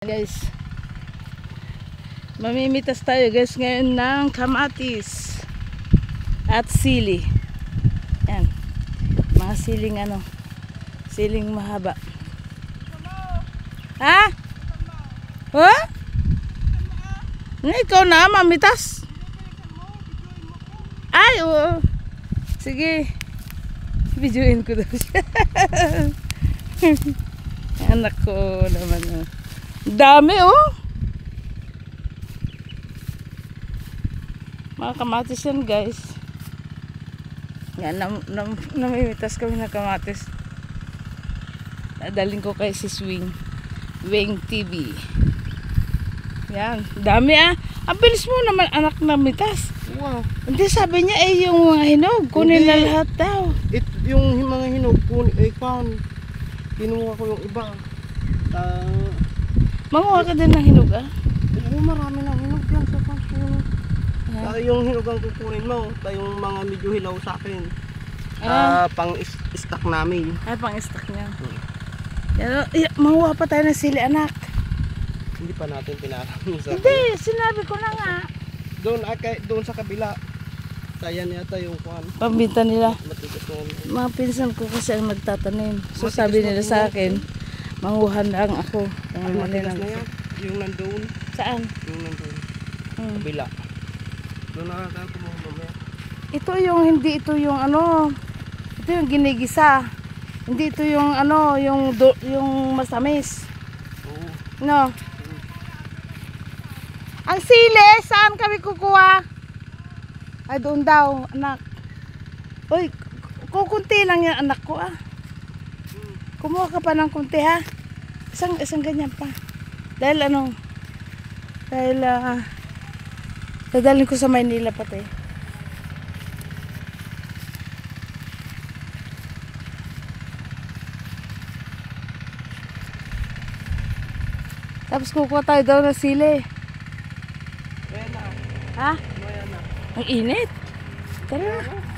Guys, mamimitas tayo guys ngayon ng kamatis at sili. Yan, mga siling siling mahaba. Ha? Ha? Ikaw na mamitas. Ay, oo. Sige, videoin ko daw siya. Anak ko naman. Dami mga kamatis yan guys. Yan, namimitas kami ng kamatis. Nadaling ko kay si Wing TV. Yan, dami Ang bilis mo naman anak na mitas. Wow. Hindi, sabi niya yung mga hinog kunin na lahat daw. Yung mga hinog kunin, kinuha ko yung iba. Manguha ka din ng hinog Oo, marami ng hinog yan sa pangkunin. Yung hinog ang kukunin mo, yung mga medyo hilaw sa akin. Pang stock namin. Ay, pang stock niya. Manguha pa tayo ng sili anak. Hindi pa natin pinarang sa Hindi, sinabi ko na nga. Doon sa kabila. Sayan yata yung kuhan. Pambinta nila. Matigas na yan. Mga pinsan ko kasi ang nagtatanim. So Matigas sabi na nila yan. sa akin, manguhan lang ako. Ay, matigas na yan. Yung nandun. Saan? Yung nandun. Kabila. Doon nakakata mo mamaya. Ito yung hindi ito yung ito yung ginigisa. Hindi ito yung yung masamis. Oo. No. Ang sili, saan kami kukuha? Ay, doon daw, anak. Uy, kukunti lang yan anak ko Kumuha ka pa ng kunti ha. Isang ganyan pa. Dahil dadalhin ko sa Maynila pati. Tapos kukuha tayo daw ng sili. Ayan na. Ha? Ayan na. Ang init. Tara na.